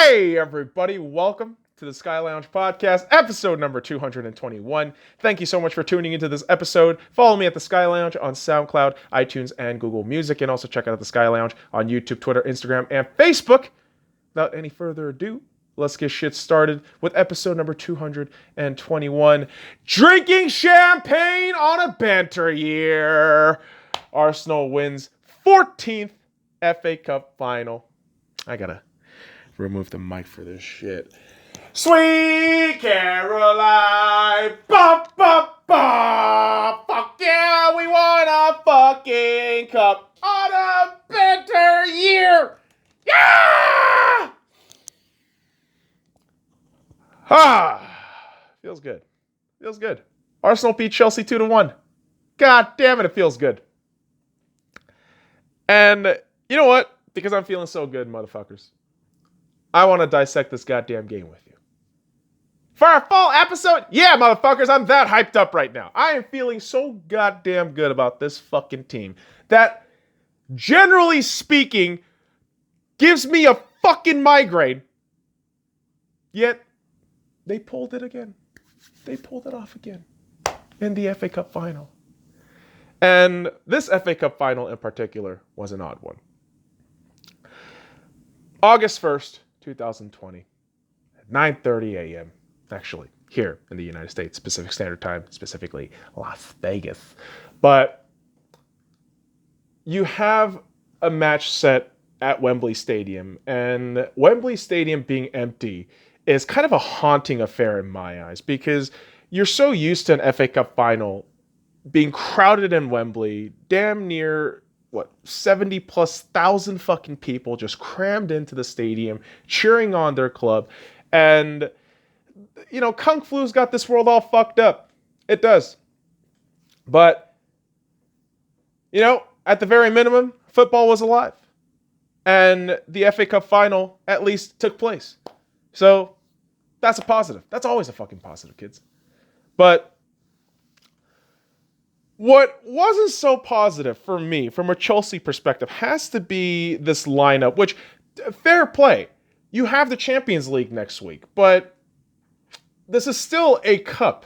Hey, everybody, welcome to the SC.Y podcast, episode number 221. Thank you so much for tuning into this episode. Follow me at the SC.Y on SoundCloud, iTunes, and Google Music, and also check out the SC.Y on YouTube, Twitter, Instagram, and Facebook. Without any further ado, let's get shit started with episode number 221, Drinking Champagne on a Banter Year. Arsenal wins 14th FA Cup final. I gotta remove the mic for this shit. Sweet Caroline, ba ba ba, fuck yeah, we won a fucking cup on a Banter Year. Yeah! Feels good. Feels good. Arsenal beat Chelsea 2-1. God damn it, it feels good. And you know what? Because I'm feeling so good, motherfuckers, I want to dissect this goddamn game with you. For our fall episode? Yeah, motherfuckers, I'm that hyped up right now. I am feeling so goddamn good about this fucking team that, generally speaking, gives me a fucking migraine. Yet, they pulled it again. They pulled it off again in the FA Cup final. And this FA Cup final in particular was an odd one. August 1st, 2020, at 9:30 a.m., actually, here in the United States, Pacific Standard Time, specifically Las Vegas. But you have a match set at Wembley Stadium, and Wembley Stadium being empty is kind of a haunting affair in my eyes, because you're so used to an FA Cup final being crowded in Wembley, damn near 70,000+ fucking people just crammed into the stadium, cheering on their club. And, you know, Kung Flu's got this world all fucked up. It does. But, you know, at the very minimum, football was alive. And the FA Cup final at least took place. So, that's a positive. That's always a fucking positive, kids. But what wasn't so positive for me, from a Chelsea perspective, has to be this lineup, which, fair play, you have the Champions League next week, but this is still a cup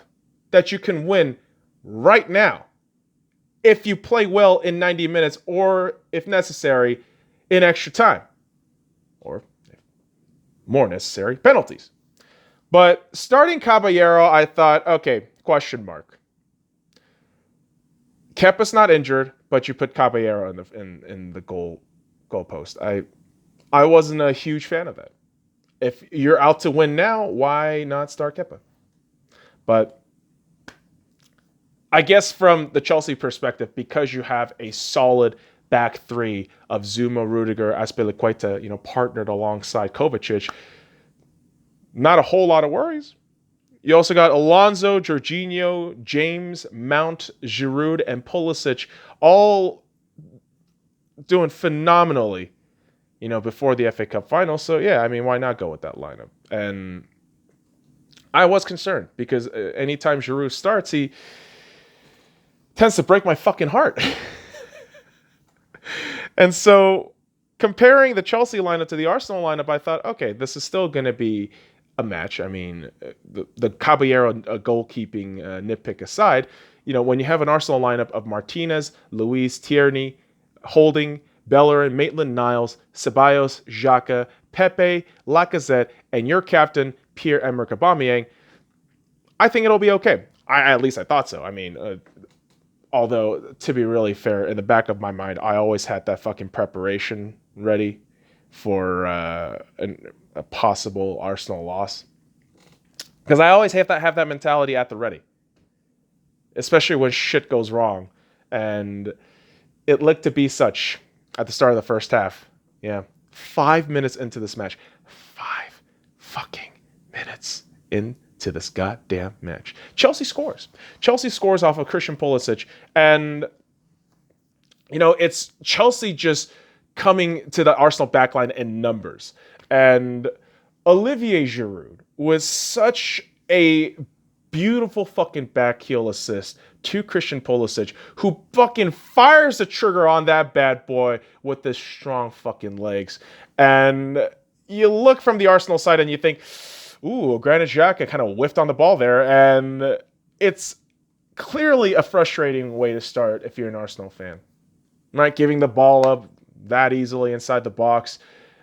that you can win right now if you play well in 90 minutes or, if necessary, in extra time. Or, more necessary, penalties. But starting Caballero, I thought, okay, question mark. Kepa's not injured, but you put Caballero in the goal post. I wasn't a huge fan of that. If you're out to win now, why not start Kepa? But I guess from the Chelsea perspective, because you have a solid back three of Zuma, Rudiger, Azpilicueta, partnered alongside Kovacic, not a whole lot of worries. You also got Alonso, Jorginho, James, Mount, Giroud, and Pulisic all doing phenomenally, before the FA Cup final. So, yeah, I mean, why not go with that lineup? And I was concerned because anytime Giroud starts, he tends to break my fucking heart. And so comparing the Chelsea lineup to the Arsenal lineup, I thought, okay, this is still going to be a match. I mean, the Caballero goalkeeping nitpick aside, when you have an Arsenal lineup of Martinez, Luiz, Tierney, Holding, Bellerin, Maitland-Niles, Ceballos, Xhaka, Pepe, Lacazette, and your captain, Pierre-Emerick Aubameyang, I think it'll be okay. At least I thought so. I mean, although, to be really fair, in the back of my mind, I always had that fucking preparation ready for a possible Arsenal loss. Because I always have that mentality at the ready. Especially when shit goes wrong. And it looked to be such at the start of the first half. Yeah. 5 minutes into this match. 5 fucking minutes into this goddamn match. Chelsea scores. Chelsea scores off of Christian Pulisic. And, it's Chelsea just coming to the Arsenal backline in numbers. And Olivier Giroud was such a beautiful fucking back heel assist to Christian Pulisic, who fucking fires the trigger on that bad boy with his strong fucking legs. And, you look from the Arsenal side and you think, ooh, Granit Xhaka kind of whiffed on the ball there, and it's clearly a frustrating way to start if you're an Arsenal fan. Right, giving the ball up that easily inside the box.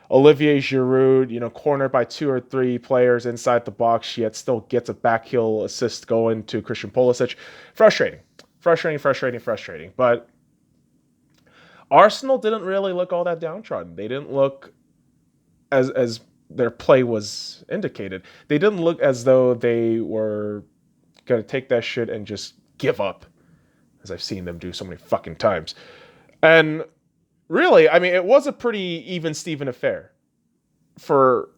Olivier Giroud, cornered by 2 or 3 players inside the box, yet still gets a backheel assist going to Christian Pulisic. Frustrating. But Arsenal didn't really look all that downtrodden. They didn't look as their play was indicated. They didn't look as though they were going to take that shit and just give up, as I've seen them do so many fucking times. And really, I mean, it was a pretty even-Steven affair for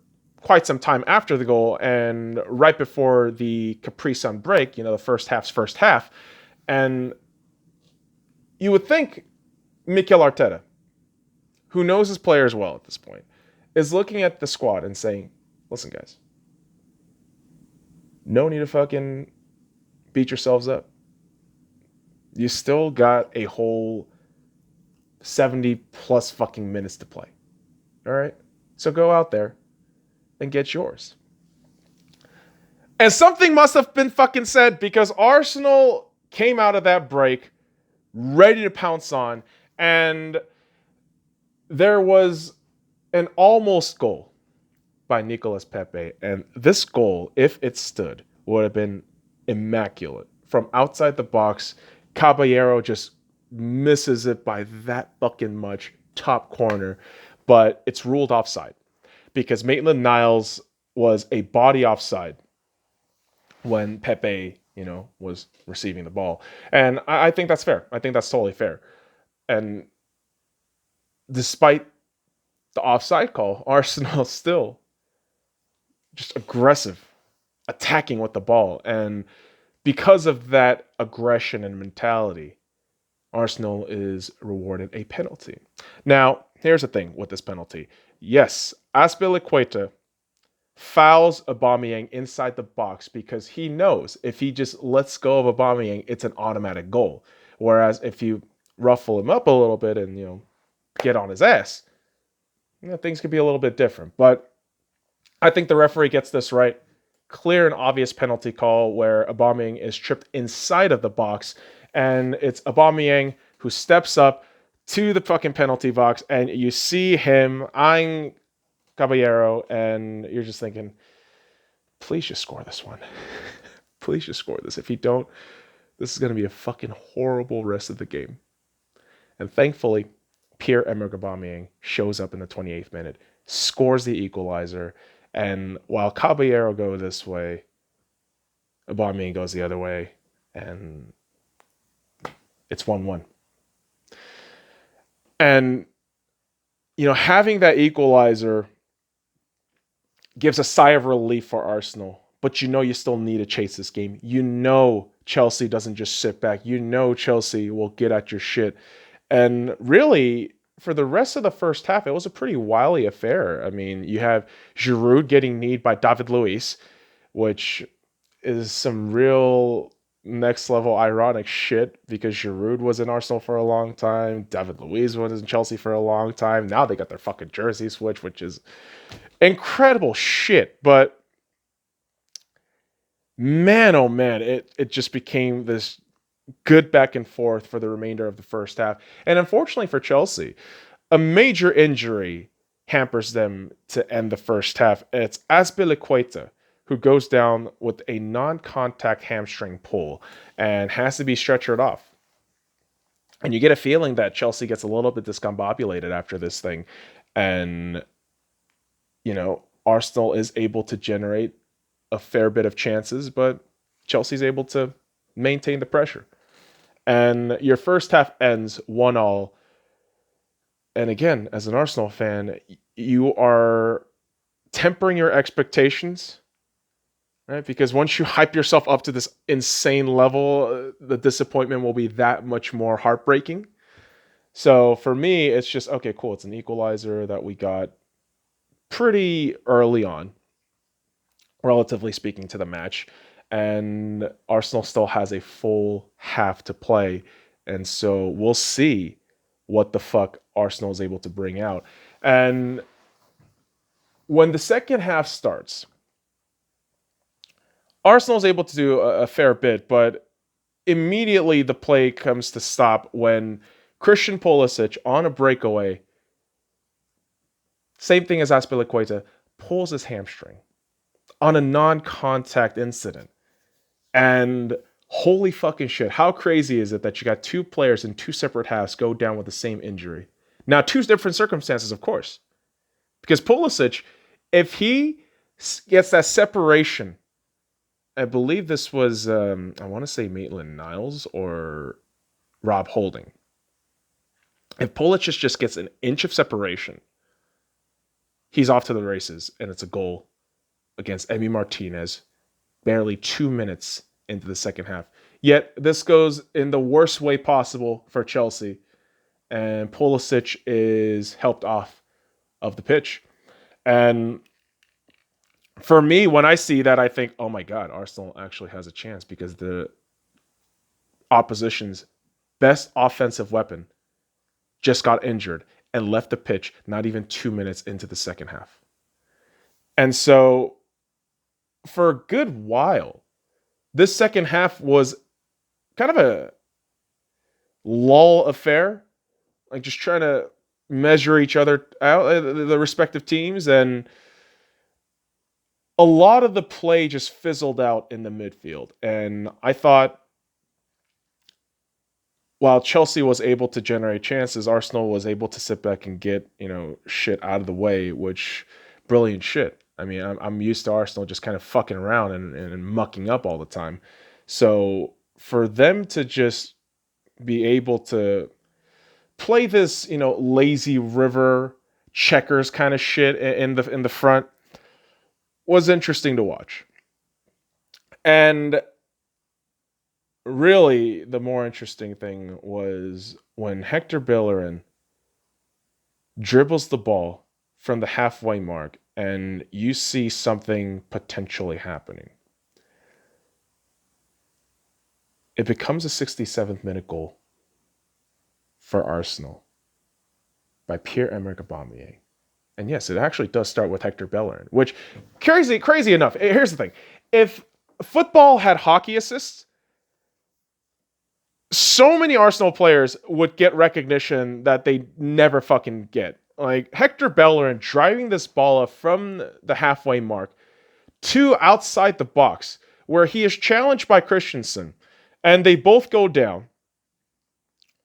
quite some time after the goal and right before the Caprice on break, the first half. And you would think Mikel Arteta, who knows his players well at this point, is looking at the squad and saying, listen, guys, no need to fucking beat yourselves up. You still got a whole 70 plus fucking minutes to play. All right? So go out there and get yours. And something must have been fucking said, because Arsenal came out of that break ready to pounce on, and there was an almost goal by Nicolas Pepe. And this goal, if it stood, would have been immaculate. From outside the box, Caballero just misses it by that fucking much, top corner, but it's ruled offside because Maitland-Niles was a body offside when Pepe, was receiving the ball. And I think that's fair. I think that's totally fair. And despite the offside call, Arsenal still just aggressive, attacking with the ball. And because of that aggression and mentality, Arsenal is rewarded a penalty. Now, here's the thing with this penalty. Yes, Azpilicueta fouls Aubameyang inside the box because he knows if he just lets go of Aubameyang, it's an automatic goal. Whereas if you ruffle him up a little bit and, get on his ass, things could be a little bit different. But I think the referee gets this right. Clear and obvious penalty call where Aubameyang is tripped inside of the box, and it's Aubameyang who steps up to the fucking penalty box, and you see him eyeing Caballero, and you're just thinking, please just score this one. Please just score this. If you don't, this is going to be a fucking horrible rest of the game. And thankfully, Pierre-Emerick Aubameyang shows up in the 28th minute, scores the equalizer, and while Caballero goes this way, Aubameyang goes the other way, and it's 1-1. And, having that equalizer gives a sigh of relief for Arsenal, but you still need to chase this game. Chelsea doesn't just sit back. Chelsea will get at your shit. And really, for the rest of the first half, it was a pretty wily affair. I mean, you have Giroud getting kneed by David Luiz, which is some real next level ironic shit because Giroud was in Arsenal for a long time. David Luiz was in Chelsea for a long time. Now they got their fucking jersey switch, which is incredible shit. But man, oh man, it just became this good back and forth for the remainder of the first half. And unfortunately for Chelsea, a major injury hampers them to end the first half. It's Azpilicueta, who goes down with a non-contact hamstring pull and has to be stretchered off. And you get a feeling that Chelsea gets a little bit discombobulated after this thing. And, Arsenal is able to generate a fair bit of chances, but Chelsea's able to maintain the pressure. And your first half ends 1-1. And again, as an Arsenal fan, you are tempering your expectations, right? Because once you hype yourself up to this insane level, the disappointment will be that much more heartbreaking. So for me, it's just, okay, cool. It's an equalizer that we got pretty early on, relatively speaking, to the match. And Arsenal still has a full half to play. And so we'll see what the fuck Arsenal is able to bring out. And When the second half starts, Arsenal's able to do a fair bit, but immediately the play comes to stop when Christian Pulisic on a breakaway, same thing as Azpilicueta, pulls his hamstring on a non-contact incident. And holy fucking shit, how crazy is it that you got two players in two separate halves go down with the same injury? Now, two different circumstances, of course. Because Pulisic, if he gets that separation, I believe this was, I want to say Maitland-Niles or Rob Holding. If Pulisic just gets an inch of separation, he's off to the races, and it's a goal against Emi Martinez, barely 2 minutes into the second half. Yet this goes in the worst way possible for Chelsea, and Pulisic is helped off of the pitch. And for me, when I see that, I think, oh my God, Arsenal actually has a chance because the opposition's best offensive weapon just got injured and left the pitch not even 2 minutes into the second half. And so for a good while, this second half was kind of a lull affair, like just trying to measure each other out, the respective teams, and a lot of the play just fizzled out in the midfield. And I thought while Chelsea was able to generate chances, Arsenal was able to sit back and get, shit out of the way, which brilliant shit. I mean, I'm used to Arsenal just kind of fucking around and mucking up all the time. So for them to just be able to play this, lazy river checkers kind of shit in the front was interesting to watch. And really, the more interesting thing was when Hector Bellerin dribbles the ball from the halfway mark and you see something potentially happening. It becomes a 67th minute goal for Arsenal by Pierre-Emerick Aubameyang. And yes, it actually does start with Hector Bellerin, which, crazy enough, here's the thing. If football had hockey assists, so many Arsenal players would get recognition that they never fucking get. Like Hector Bellerin driving this ball up from the halfway mark to outside the box, where he is challenged by Christensen, and they both go down.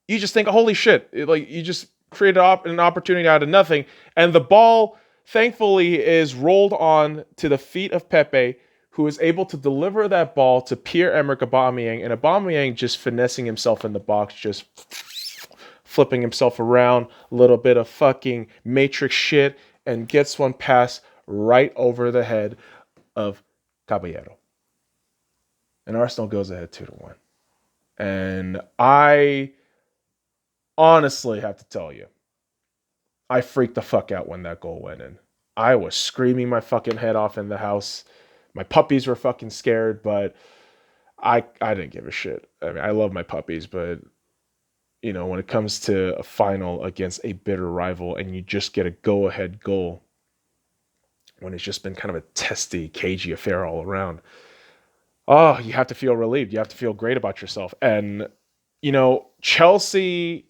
You just think, holy shit, you just created an opportunity out of nothing, and the ball, thankfully, is rolled on to the feet of Pepe, who is able to deliver that ball to Pierre-Emerick Aubameyang, and Aubameyang just finessing himself in the box, just flipping himself around, a little bit of fucking Matrix shit, and gets one pass right over the head of Caballero. And Arsenal goes ahead 2-1. And I honestly have to tell you, I freaked the fuck out when that goal went in. I was screaming my fucking head off in the house. My puppies were fucking scared, but I didn't give a shit. I mean, I love my puppies, but when it comes to a final against a bitter rival and you just get a go-ahead goal when it's just been kind of a testy, cagey affair all around, you have to feel relieved. You have to feel great about yourself. And, Chelsea,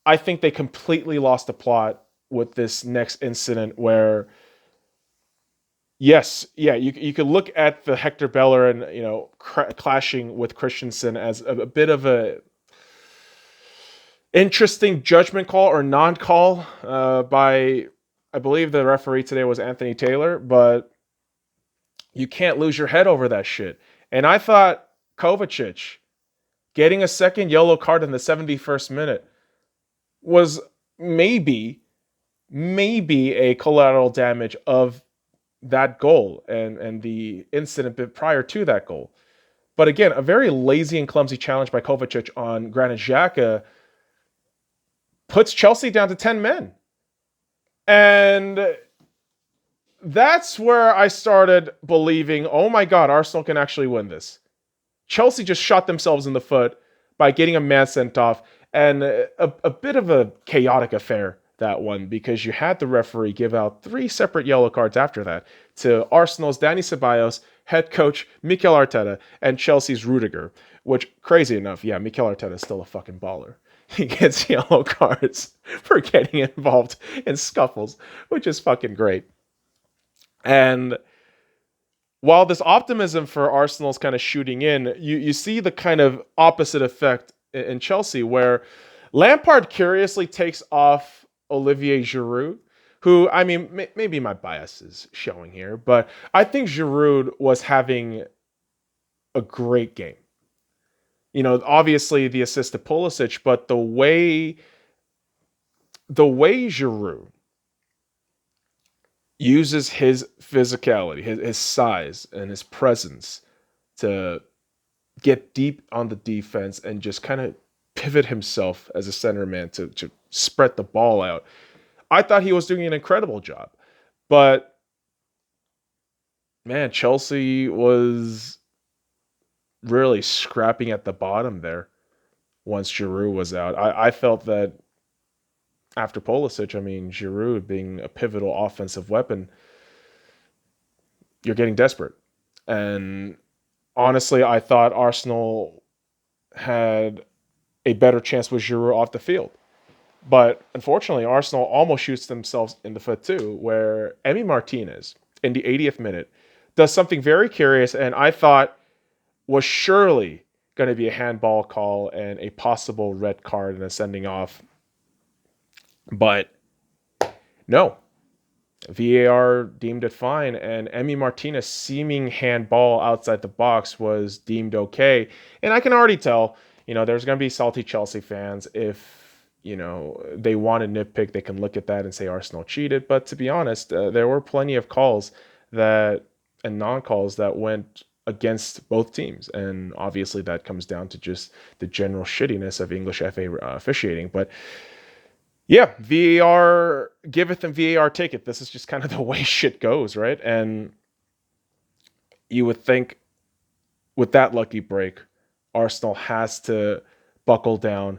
I think they completely lost the plot with this next incident where, yes, yeah, you could look at the Hector Bellerin, clashing with Christensen as a bit of a interesting judgment call or non-call by, I believe the referee today was Anthony Taylor, but you can't lose your head over that shit. And I thought Kovacic getting a second yellow card in the 71st minute was maybe a collateral damage of that goal and the incident prior to that goal. But again, a very lazy and clumsy challenge by Kovacic on Granit Xhaka puts Chelsea down to 10 men. And that's where I started believing, oh my God, Arsenal can actually win this. Chelsea just shot themselves in the foot by getting a man sent off and a bit of a chaotic affair that one because you had the referee give out 3 separate yellow cards after that to Arsenal's Dani Ceballos, head coach Mikel Arteta, and Chelsea's Rudiger, which, crazy enough, yeah, Mikel Arteta is still a fucking baller. He gets yellow cards for getting involved in scuffles, which is fucking great. And while this optimism for Arsenal's kind of shooting in, you see the kind of opposite effect in Chelsea, where Lampard curiously takes off Olivier Giroud, who, I mean, maybe my bias is showing here, but I think Giroud was having a great game. You know, obviously the assist to Pulisic, but the way Giroud uses his physicality, his size, and his presence to get deep on the defense and just kind of pivot himself as a center man to spread the ball out. I thought he was doing an incredible job. But, man, Chelsea was really scrapping at the bottom there once Giroud was out. I felt that after Pulisic, I mean, Giroud being a pivotal offensive weapon, you're getting desperate. And honestly, I thought Arsenal had a better chance with Giroud off the field. But unfortunately, Arsenal almost shoots themselves in the foot too, where Emi Martinez, in the 80th minute, does something very curious and I thought was surely going to be a handball call and a possible red card and a sending off. But no, VAR deemed it fine, and Emi Martinez seeming handball outside the box was deemed okay. And I can already tell, there's going to be salty Chelsea fans. If, they want to nitpick, they can look at that and say Arsenal cheated. But to be honest, there were plenty of calls and non-calls that went against both teams. And obviously that comes down to just the general shittiness of English FA officiating. But yeah, VAR giveth and VAR taketh. This is just kind of the way shit goes, right? And you would think with that lucky break, Arsenal has to buckle down,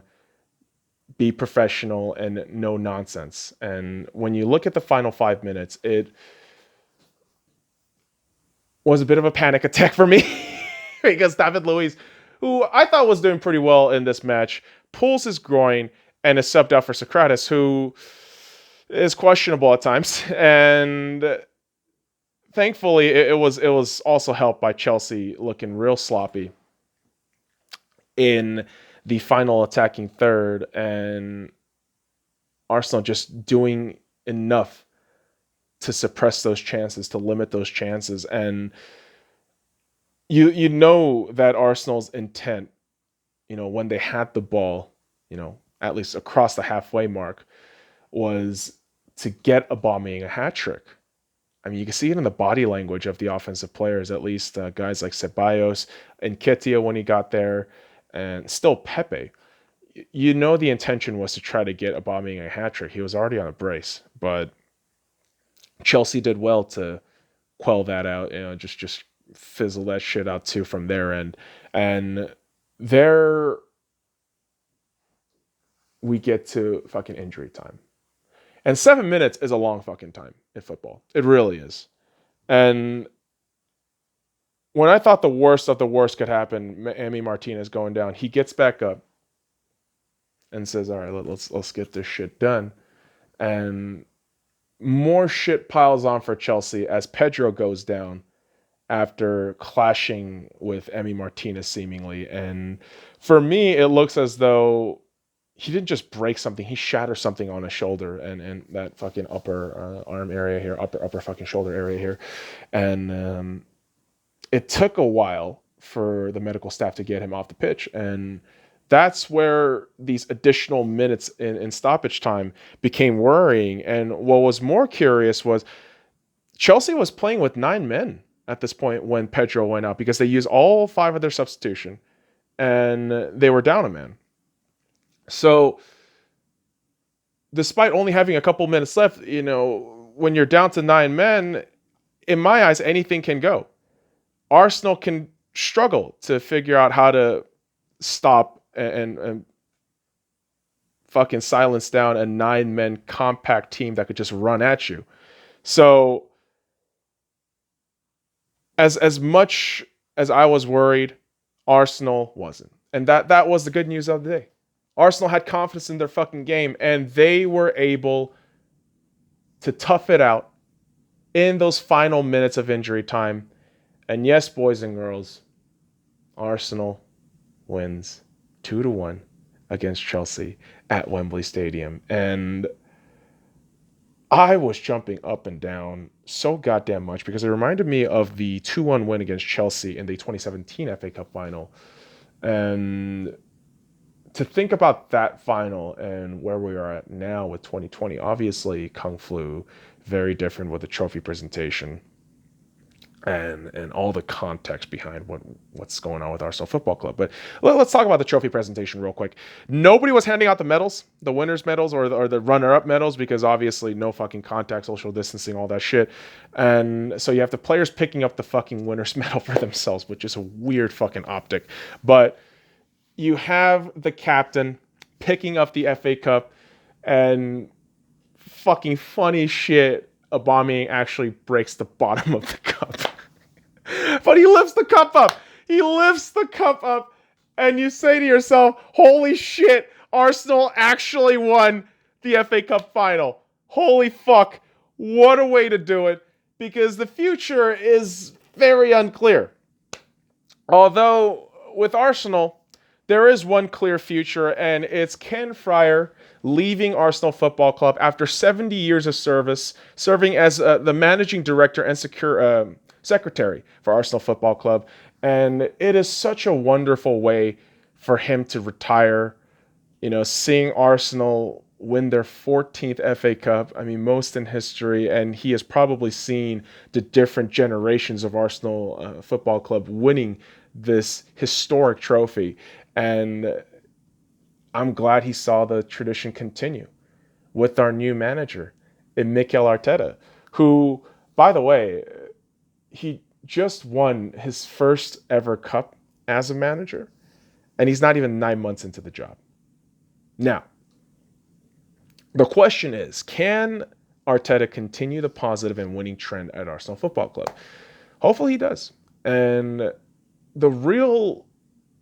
be professional, and no nonsense. And when you look at the final 5 minutes, it was a bit of a panic attack for me because David Luiz, who I thought was doing pretty well in this match, pulls his groin and is subbed out for Socrates, who is questionable at times. And thankfully, it was also helped by Chelsea looking real sloppy in the final attacking third, and Arsenal just doing enough to suppress those chances, to limit those chances. And you know that Arsenal's intent, when they had the ball, at least across the halfway mark, was to get Aubameyang a hat trick. I mean, you can see it in the body language of the offensive players, at least guys like Ceballos and Nketiah when he got there, and still Pepe. The intention was to try to get Aubameyang a hat trick. He was already on a brace, but Chelsea did well to quell that out, just fizzle that shit out too from their end. And there we get to fucking injury time. And 7 minutes is a long fucking time in football. It really is. And when I thought the worst of the worst could happen, Emi Martinez going down, he gets back up and says, all right, let's get this shit done. And more shit piles on for Chelsea as Pedro goes down after clashing with Emi Martinez seemingly. And for me, it looks as though he didn't just break something, he shattered something on his shoulder and that fucking upper arm area here, upper fucking shoulder area here. And it took a while for the medical staff to get him off the pitch. And that's where these additional minutes in stoppage time became worrying. And what was more curious was Chelsea was playing with 9 men at this point when Pedro went out, because they used all 5 of their substitution and they were down a man. So despite only having a couple minutes left, when you're down to 9 men, in my eyes, anything can go. Arsenal can struggle to figure out how to stop and fucking silence down a 9-man compact team that could just run at you. So as much as I was worried, Arsenal wasn't. And that was the good news of the day. Arsenal had confidence in their fucking game, and they were able to tough it out in those final minutes of injury time. And yes, boys and girls, Arsenal wins 2-1 against Chelsea at Wembley Stadium. And I was jumping up and down so goddamn much because it reminded me of the 2-1 win against Chelsea in the 2017 FA Cup final. And to think about that final and where we are at now with 2020, obviously Kung Flu, very different with the trophy presentation and all the context behind what's going on with Arsenal Football Club. But let's talk about the trophy presentation real quick. Nobody was handing out the medals, the winners' medals or the runner-up medals, because obviously no fucking contact, social distancing, all that shit. And so you have the players picking up the fucking winner's medal for themselves, which is a weird fucking optic. But you have the captain picking up the FA Cup, and fucking funny shit, Aubameyang actually breaks the bottom of the cup. But he lifts the cup up. He lifts the cup up, and you say to yourself, holy shit, Arsenal actually won the FA Cup final. Holy fuck. What a way to do it, because the future is very unclear. Although, with Arsenal, there is one clear future, and it's Ken Fryer leaving Arsenal Football Club after 70 years of service, serving as the managing director and secretary for Arsenal Football Club. And it is such a wonderful way for him to retire. You know, seeing Arsenal win their 14th FA Cup, I mean, most in history, and he has probably seen the different generations of Arsenal Football Club winning this historic trophy. And I'm glad he saw the tradition continue with our new manager, Mikel Arteta, who, by the way, he just won his first ever cup as a manager, and he's not even 9 months into the job. Now, the question is, can Arteta continue the positive and winning trend at Arsenal Football Club? Hopefully he does. And the real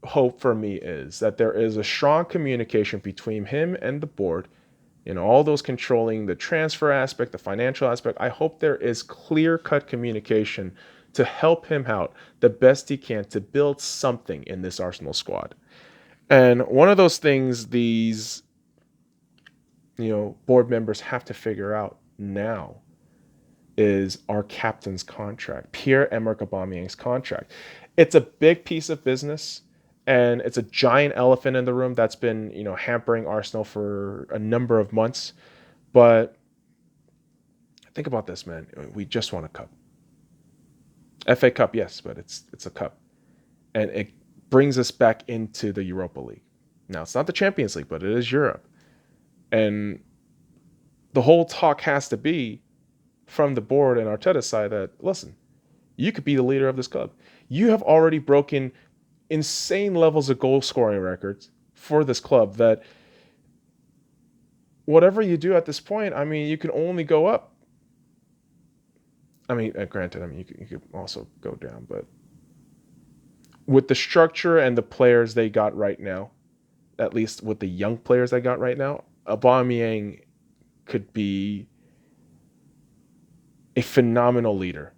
hope for me is that there is a strong communication between him and the board, you know, all those controlling the transfer aspect, the financial aspect. I hope there is clear-cut communication to help him out the best he can to build something in this Arsenal squad. And one of those things these, board members have to figure out now is our captain's contract, Pierre-Emerick Aubameyang's contract. It's a big piece of business, and it's a giant elephant in the room that's been, hampering Arsenal for a number of months. But think about this, man. We just won a cup. FA Cup, yes, but it's a cup. And it brings us back into the Europa League. Now, it's not the Champions League, but it is Europe. And the whole talk has to be from the board and Arteta's side that, listen, you could be the leader of this club. You have already broken insane levels of goal scoring records for this club that whatever you do at this point, I mean, you can only go up. I mean, granted, you could also go down, but with the structure and the players they got right now, at least with the young players they got right now, Aubameyang could be a phenomenal leader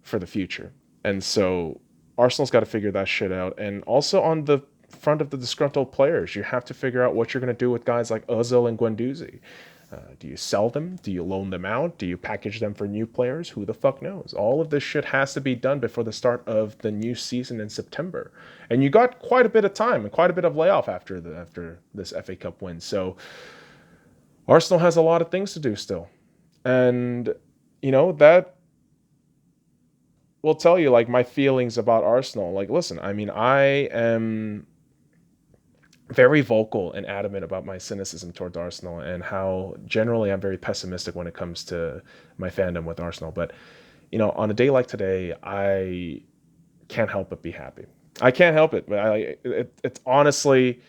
for the future. And so Arsenal's got to figure that shit out. And also on the front of the disgruntled players, you have to figure out what you're going to do with guys like Ozil and Guendouzi. Do you sell them? Do you loan them out? Do you package them for new players? Who the fuck knows? All of this shit has to be done before the start of the new season in September. And you got quite a bit of time and quite a bit of layoff after this FA Cup win. So Arsenal has a lot of things to do still. And, that will tell you, my feelings about Arsenal. Listen, I mean, I am very vocal and adamant about my cynicism towards Arsenal and how generally I'm very pessimistic when it comes to my fandom with Arsenal. But, on a day like today, I can't help but be happy. I can't help it. But it's honestly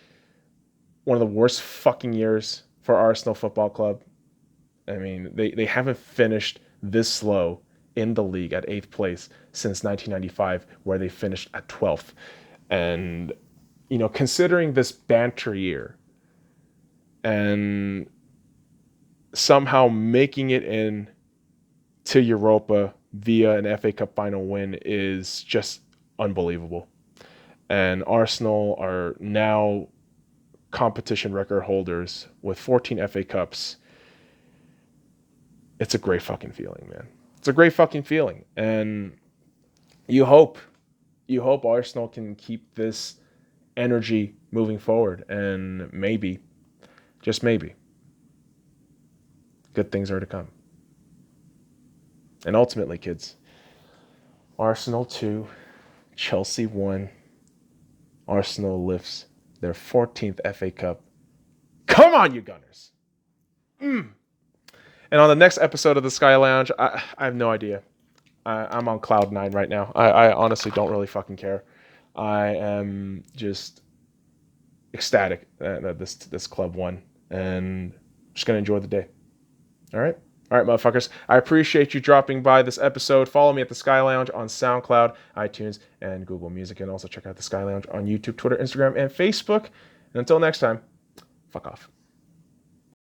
one of the worst fucking years for Arsenal Football Club. I mean, they haven't finished this slow in the league at 8th place since 1995, where they finished at 12th. And, considering this banter year and somehow making it in to Europa via an FA Cup final win is just unbelievable. And Arsenal are now competition record holders with 14 FA Cups. It's a great fucking feeling, man. It's a great fucking feeling. And you hope Arsenal can keep this energy moving forward. And maybe, just maybe, good things are to come. And ultimately, kids, Arsenal 2, Chelsea 1. Arsenal lifts their 14th FA Cup. Come on, you Gunners! And on the next episode of the Sky Lounge, I have no idea. I'm on cloud 9 right now. I honestly don't really fucking care. I am just ecstatic that this club won, and just gonna enjoy the day. All right, motherfuckers. I appreciate you dropping by this episode. Follow me at the Sky Lounge on SoundCloud, iTunes, and Google Music, and also check out the Sky Lounge on YouTube, Twitter, Instagram, and Facebook. And until next time, fuck off.